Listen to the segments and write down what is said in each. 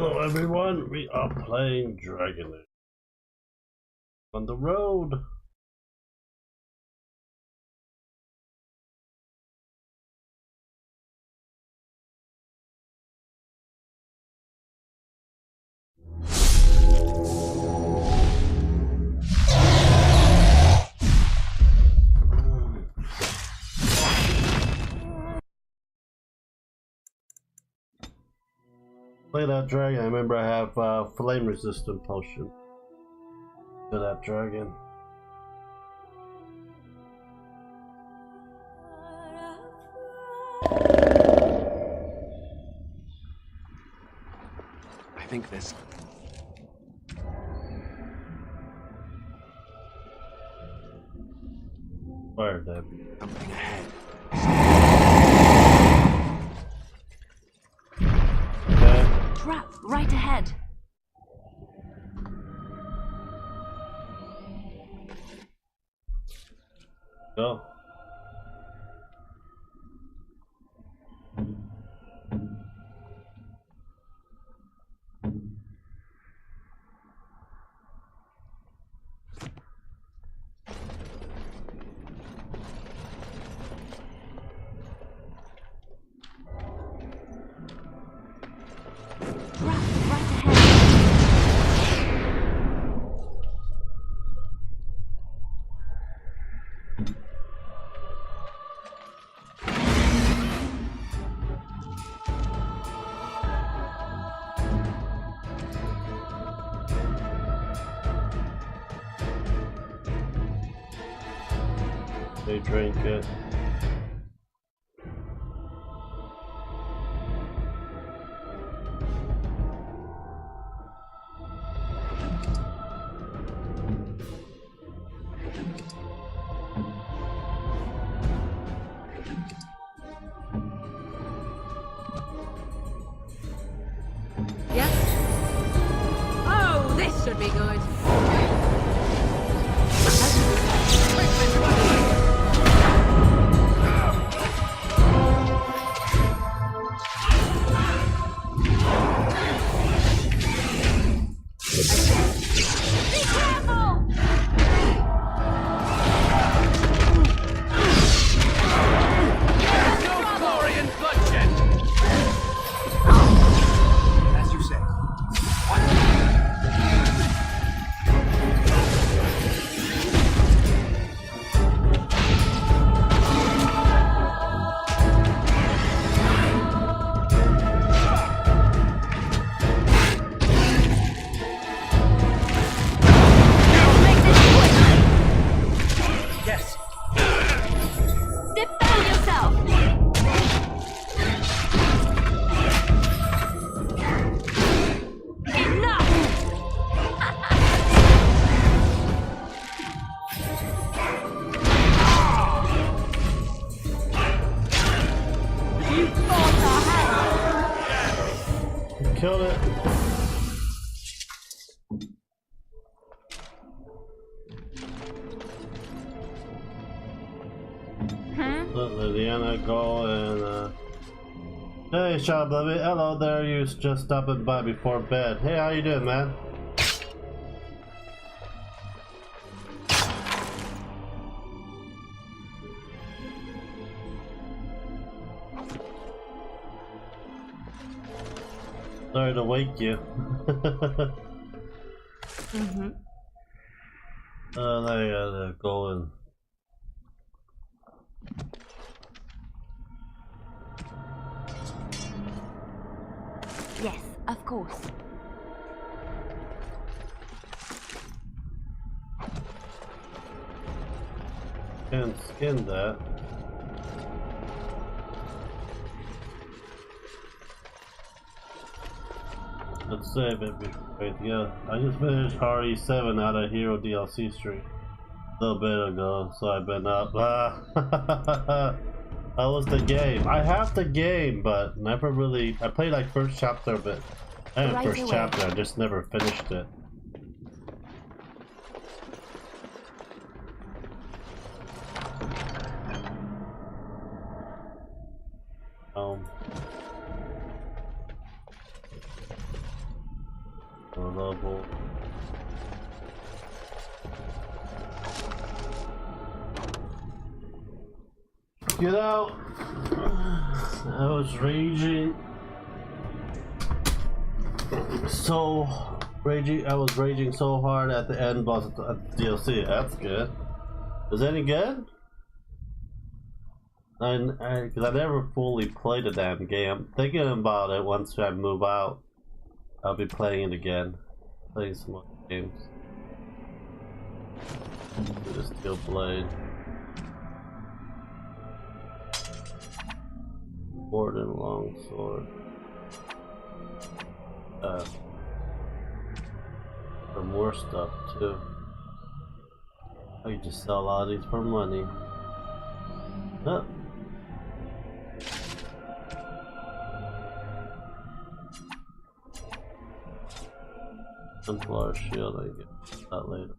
Hello everyone, we are playing Dragon Age on the road. Play that dragon. I remember I have flame resistant potion to that dragon. I think this. Fire damage. Something ahead. Okay. Trap right ahead. Go. Trap right ahead. They drink it. Yes. Oh, this should be good. Be careful! No glory and bloodshed! As you say. Make this quick! Yes. Defend yourself! Enough! You forced our hand! Killed it. Let Liliana go and hey Shop Baby, hello there, you just stopping by before bed. Hey, how you doing, man? Sorry to wake you. Now I gotta go and Yes, of course. can't skin that. Let's save it before wait, yeah. I just finished RE7 out of Hero DLC stream a little bit ago, so I've been up. How was the game? I have the game, but never really. I played like first chapter of it. And Right first away. chapter, I just never finished it. level. Get out! I was raging. I was raging so hard at the end boss at the DLC. That's good. Is it any good? Because I never fully played the damn game. I'm thinking about it once I move out. I'll be playing it again. Playing some more games. Do the steel blade. Sword and long sword. For more stuff too. I can just sell all these for money. Oh. Templar shield, I get that later.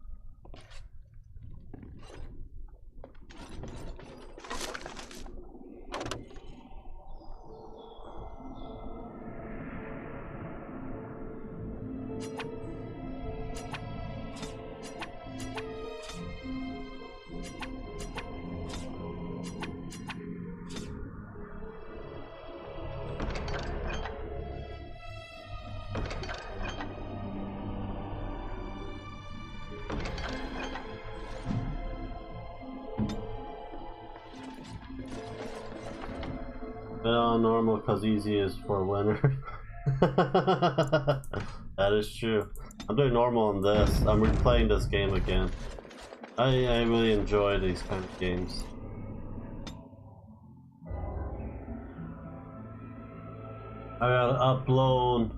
Well, normal because easy is for winner. That is true. I'm doing normal on this. I'm replaying this game again. I really enjoy these kind of games. I gotta upload,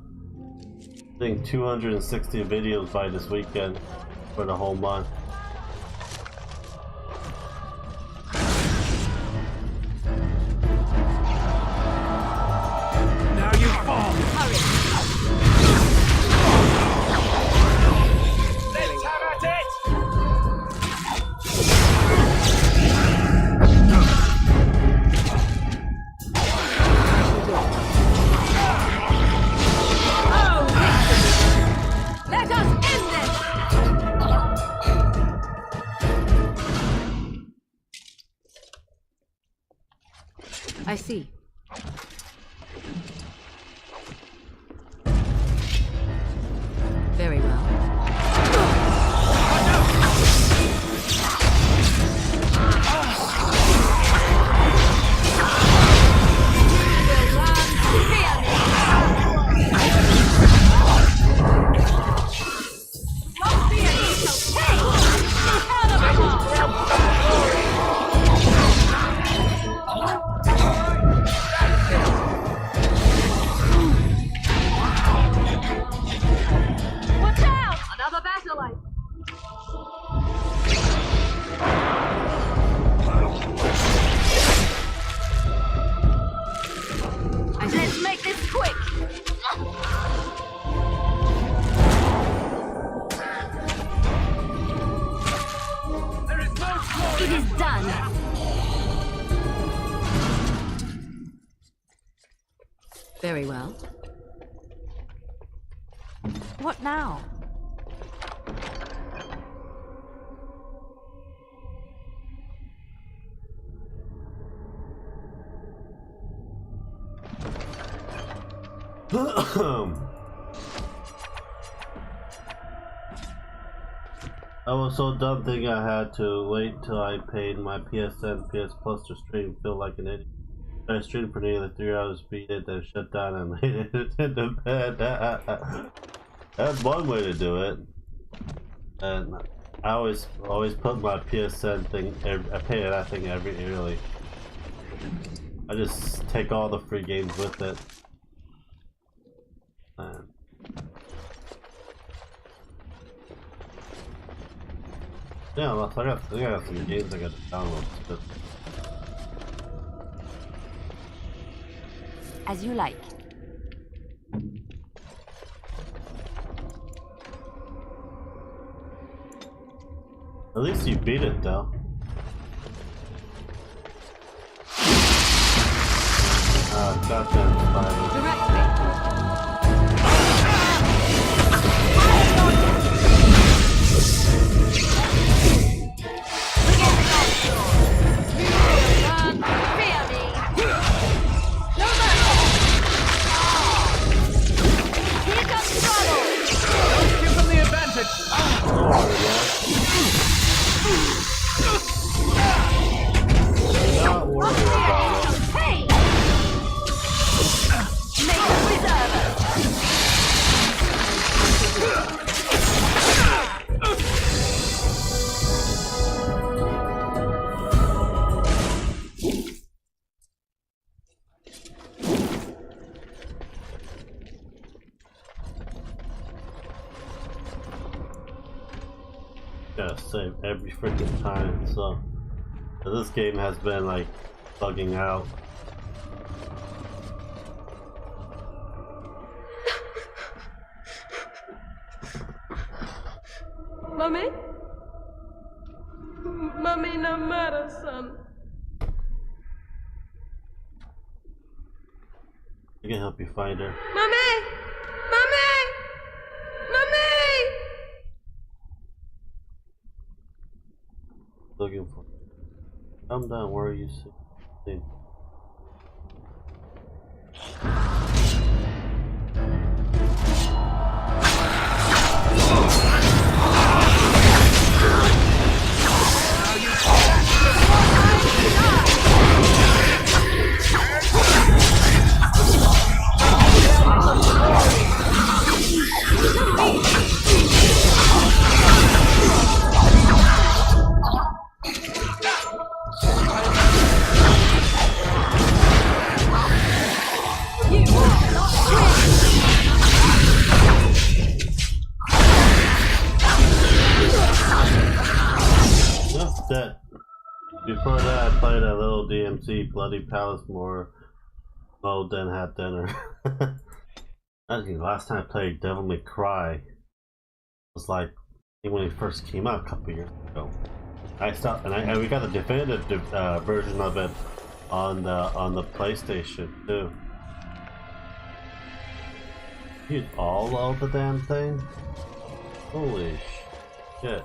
I think, 260 videos by this weekend for the whole month. I see. Very well. Let's make this quick. There is no glory. It is done. Very well. What now? I was so dumb thinking I had to wait till I paid my PSN PS Plus to stream. Feel like an idiot. I streamed for nearly 3 hours, beat it, then shut down and laid it in the bed. That's one way to do it. And I always put my PSN thing. I pay that thing every yearly. I just take all the free games with it. Man. Yeah, well, I got some games I got to download. But As you like. at least you beat it, though. Goddamn spider. Direct me. gotta save every freaking time, so this game has been like bugging out. Mommy? Mommy no matter, son. I can help you find her. Mommy! Mommy! Mommy! Looking for. Come down. Where are you sitting? That before that I played a little DMC Bloody Palace more mode than had dinner. I think the last time I played Devil May Cry was like when it first came out a couple years ago. I stopped and we got the definitive version of it on the PlayStation too. Use all of the damn thing? Holy shit.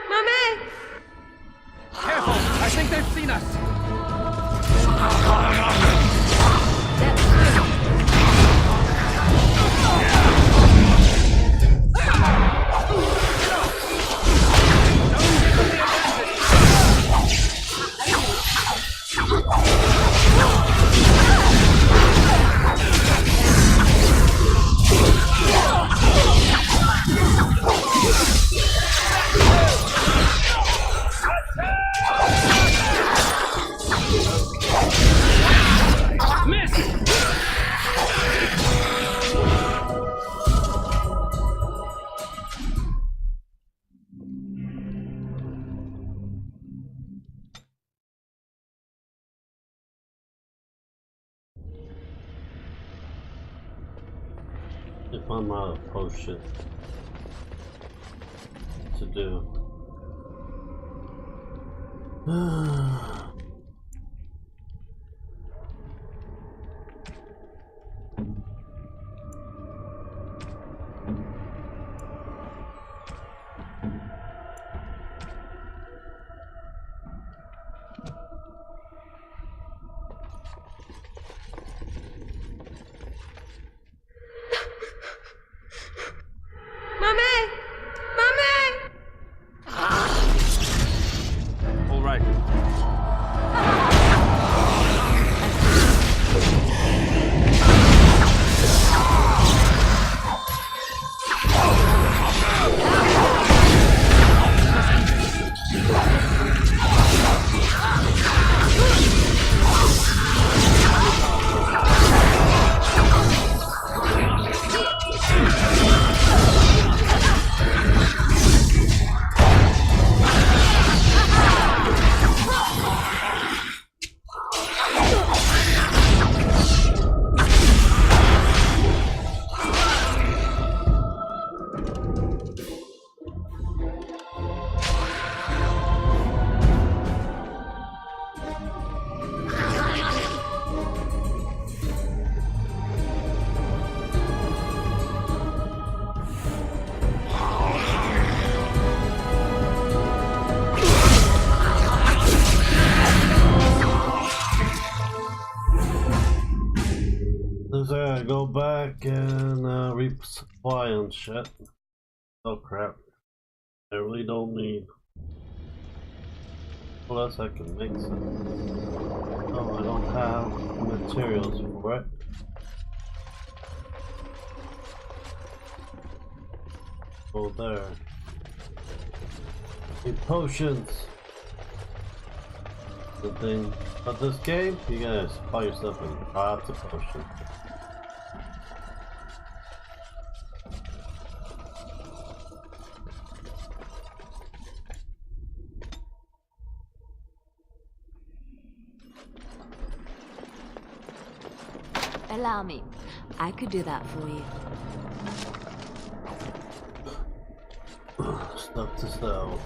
Mommy! Careful! I think they've seen us! If I'm out of potion to do. All right. I gotta go back and resupply and shit. Oh crap. I really don't need. What else I can mix it? Oh, I don't have materials for it. Oh, there. Need potions. The thing about this game, you gotta supply yourself with lots of potions. Allow me. I could do that for you. Stuff to sell.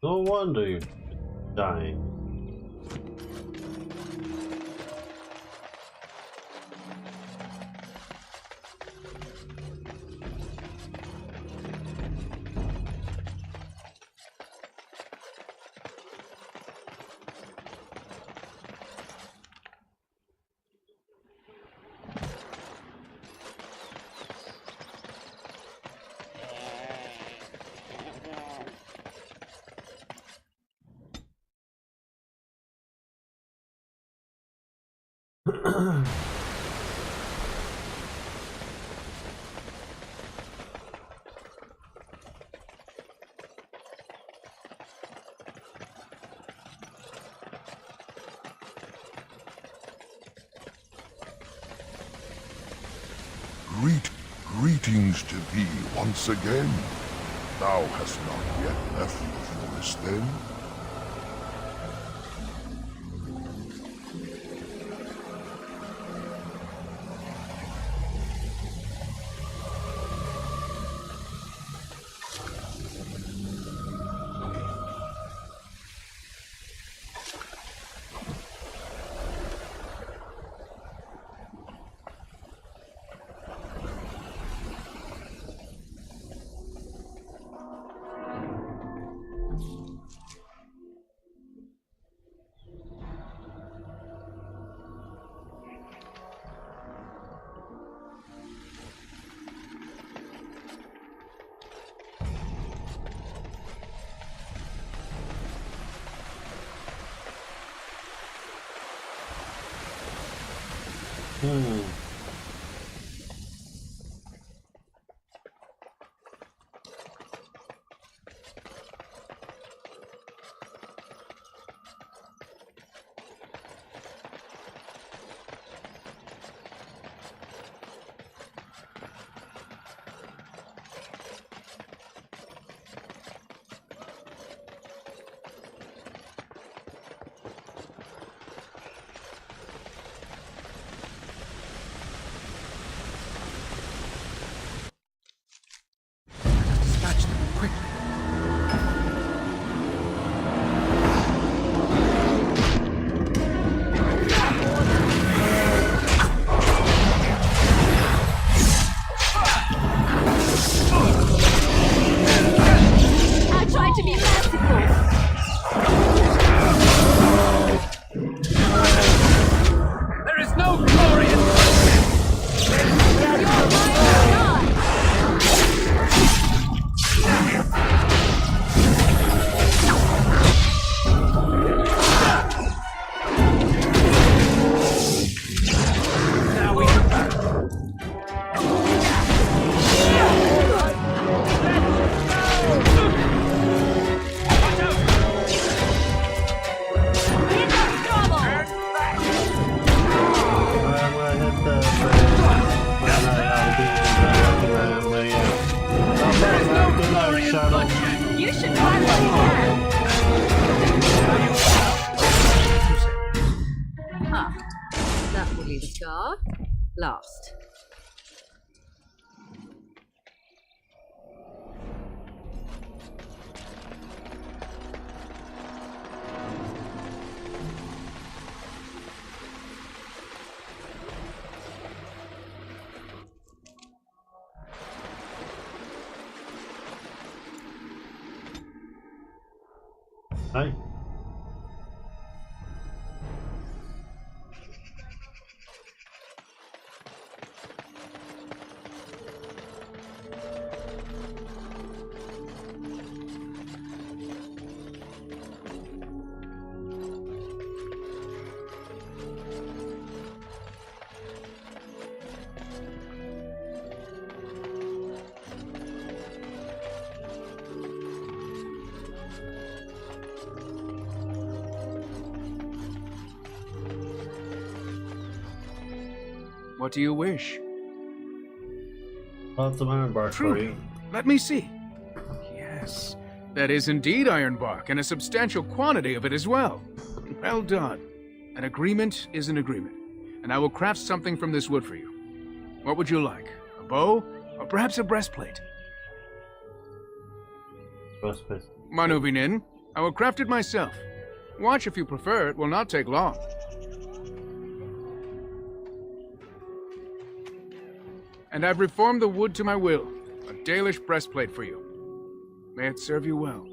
No wonder you're dying. Greetings to thee once again. Thou hast not yet left the forest, then? should try what you can. Ah, that will leave a scar. Last. Right? What do you wish? Lots of iron bark for Truly. you. Let me see. Yes, that is indeed iron bark, and a substantial quantity of it as well. Well done. An agreement is an agreement, and I will craft something from this wood for you. What would you like? A bow? Or perhaps a breastplate? Breastplate. Manuvinin, I will craft it myself. Watch if you prefer, it will not take long. And I've reformed the wood to my will. A Dalish breastplate for you. May it serve you well.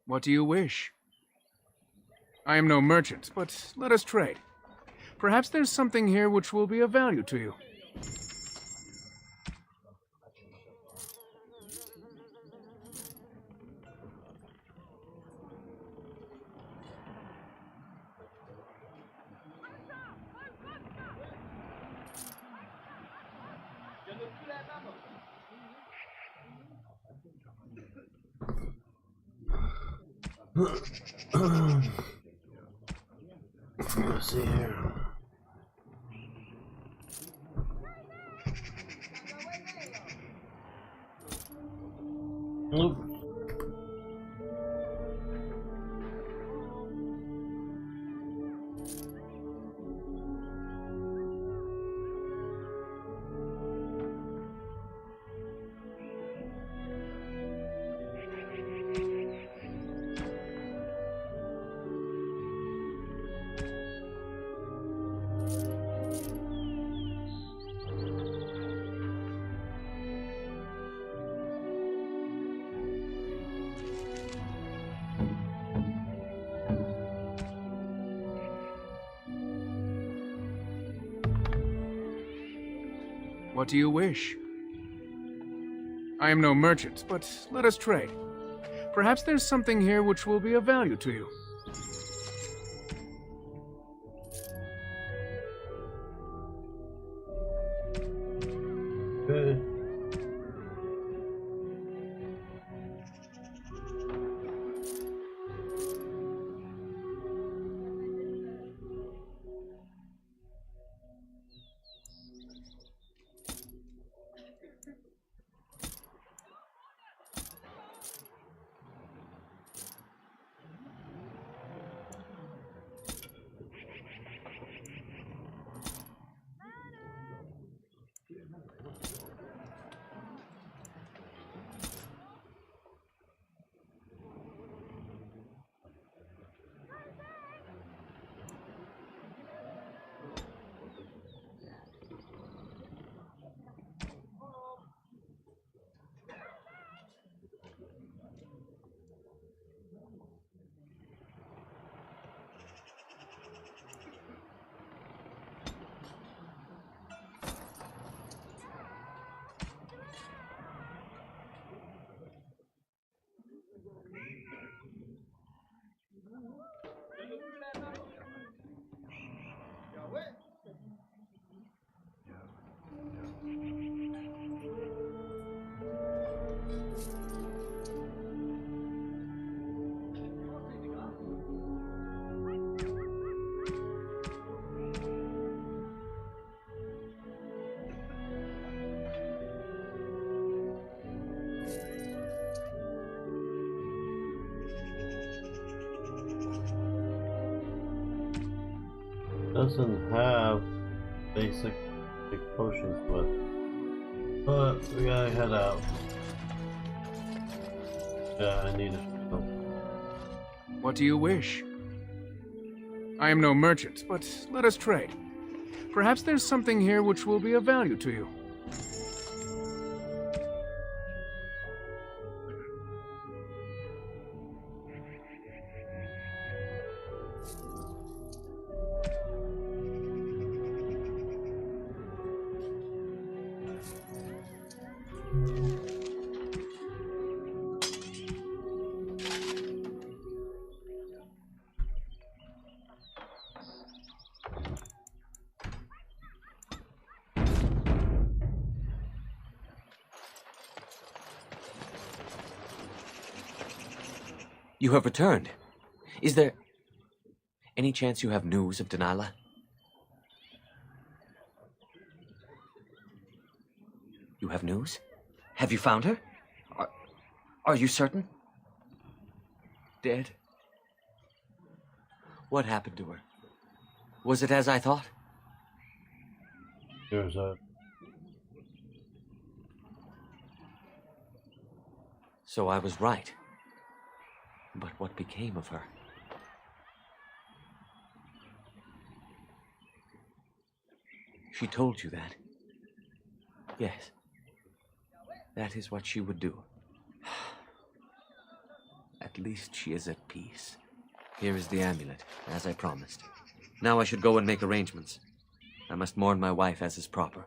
What do you wish? I am no merchant, but let us trade. Perhaps there's something here which will be of value to you. Let's see here. Nope. What do you wish? I am no merchant, but let us trade. Perhaps there's something here which will be of value to you. Okay. doesn't have basic potions, but we gotta head out. Yeah, I need help. What do you wish? I am no merchant, but let us trade. Perhaps there's something here which will be of value to you. You have returned. Is there any chance you have news of Delilah? You have news? Have you found her? Are you certain? Dead? What happened to her? Was it as I thought? Here's a... So I was right. But what became of her? She told you that? Yes. That is what she would do. At least she is at peace. Here is the amulet, as I promised. Now I should go and make arrangements. I must mourn my wife as is proper.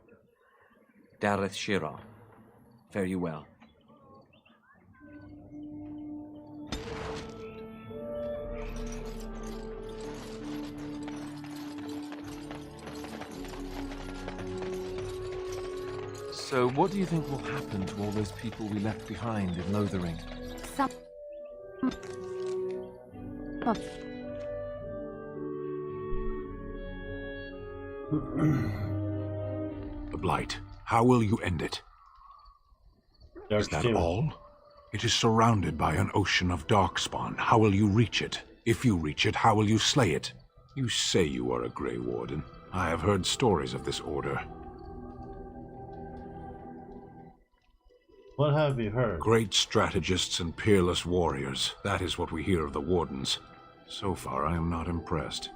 Dareth Shira, fare you well. So, what do you think will happen to all those people we left behind in Lothering? Some of The Blight. How will you end it? Is that all? It is surrounded by an ocean of darkspawn. How will you reach it? If you reach it, how will you slay it? You say you are a Grey Warden. I have heard stories of this order. What have you heard? Great strategists and peerless warriors. That is what we hear of the Wardens. So far, I am not impressed.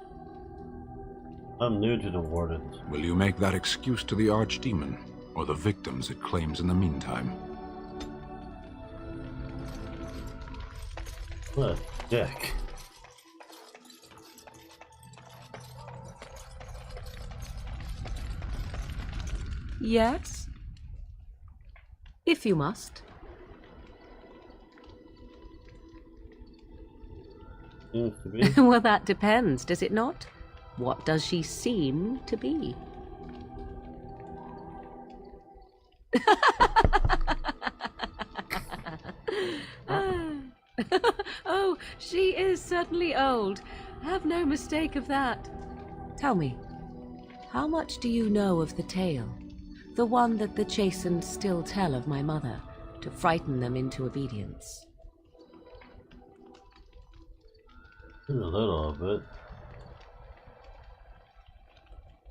I'm new to the Wardens. Will you make that excuse to the Archdemon, or the victims it claims in the meantime? What a dick. Yes? If you must. Seems to be. Well, that depends, does it not? What does she seem to be? Oh, she is certainly old. Have no mistake of that. Tell me, how much do you know of the tale? The one that the chastened still tell of my mother, to frighten them into obedience. A little of it.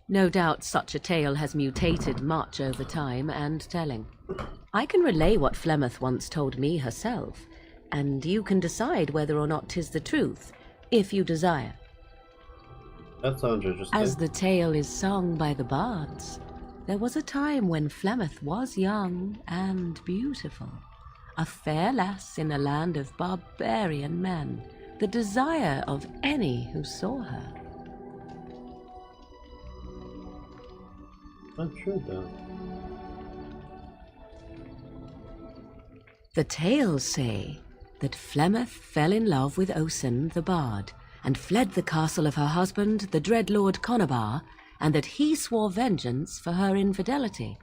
No doubt such a tale has mutated much over time and telling. I can relay what Flemeth once told me herself, and you can decide whether or not 'tis the truth, if you desire. That sounds interesting. As the tale is sung by the bards, there was a time when Flemeth was young and beautiful, a fair lass in a land of barbarian men, the desire of any who saw her. Not true, though. The tales say that Flemeth fell in love with Osen the bard, and fled the castle of her husband, the dread Lord Conabar, and that he swore vengeance for her infidelity.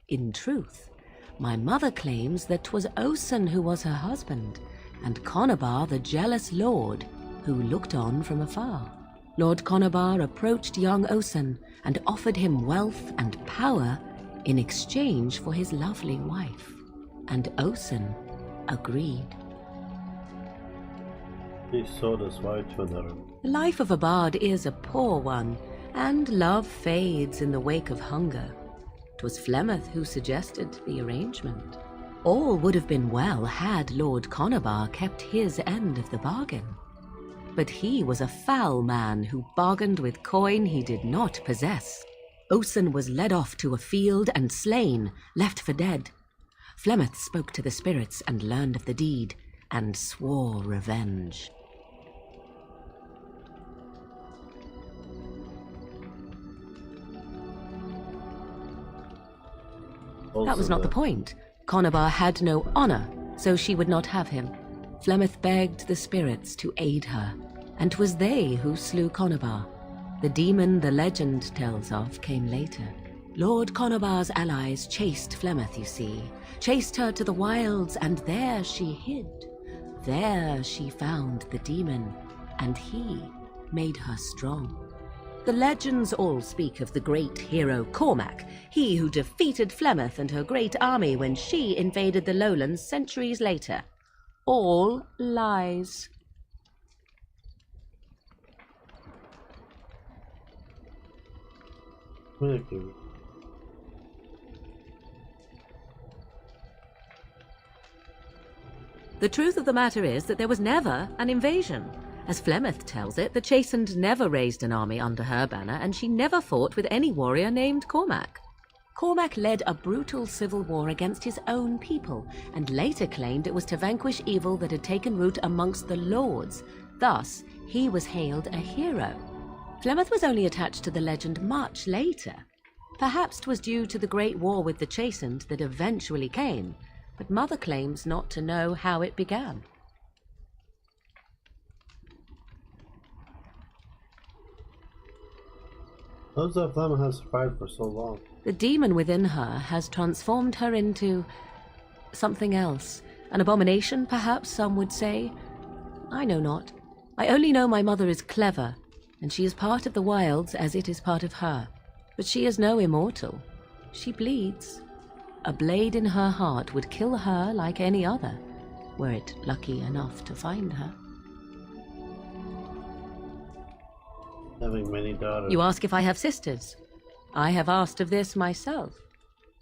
In truth, my mother claims that 'twas Osen who was her husband, and Conabar the jealous lord who looked on from afar. Lord Conabar approached young Osen and offered him wealth and power in exchange for his lovely wife, and Osen agreed. He sold his wife to another. The life of a bard is a poor one, and love fades in the wake of hunger. 'Twas Flemeth who suggested the arrangement. All would have been well had Lord Conabar kept his end of the bargain. But he was a foul man who bargained with coin he did not possess. Osen was led off to a field and slain, left for dead. Flemeth spoke to the spirits and learned of the deed, and swore revenge. That was not the point. Conabar had no honor, so she would not have him. Flemeth begged the spirits to aid her, and 'twas they who slew Conabar. The demon the legend tells of came later. Lord Conabar's allies chased Flemeth, you see, chased her to the wilds, and there she hid. There she found the demon, and he made her strong. The legends all speak of the great hero Cormac, he who defeated Flemeth and her great army when she invaded the lowlands centuries later. All lies. Thank you. The truth of the matter is that there was never an invasion. As Flemeth tells it, the Chastened never raised an army under her banner, and she never fought with any warrior named Cormac. Cormac led a brutal civil war against his own people, and later claimed it was to vanquish evil that had taken root amongst the lords. Thus, he was hailed a hero. Flemeth was only attached to the legend much later. Perhaps 'twas due to the great war with the Chastened that eventually came, but Mother claims not to know how it began. How's that Flemeth has survived for so long? The demon within her has transformed her into something else. An abomination, perhaps some would say. I know not. I only know my mother is clever, and she is part of the wilds as it is part of her. But she is no immortal. She bleeds. A blade in her heart would kill her like any other, were it lucky enough to find her. Having many daughters. You ask if I have sisters. I have asked of this myself.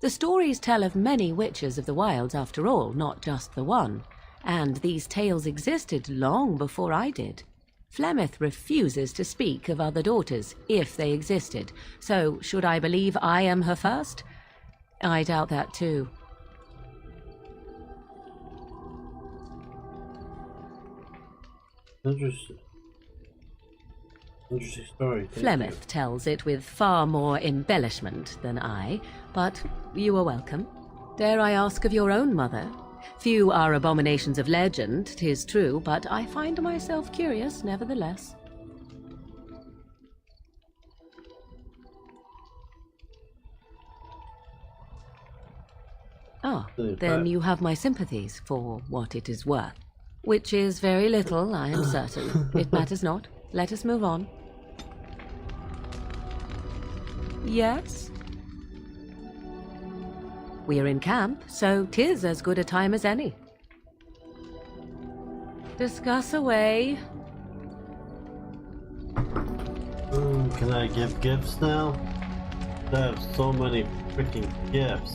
The stories tell of many witches of the wilds after all, not just the one, and these tales existed long before I did. Flemeth refuses to speak of other daughters, if they existed, so should I believe I am her first? I doubt that too. Interesting story. Flemeth tells it with far more embellishment than I, but you are welcome. Dare I ask of your own mother? Few are abominations of legend, 'tis true, but I find myself curious nevertheless. Ah, then you have my sympathies for what it is worth. Which is very little, I am certain. It matters not. Let us move on. Yes? We are in camp, so 'tis as good a time as any. Discuss away. Can I give gifts now? I have so many freaking gifts.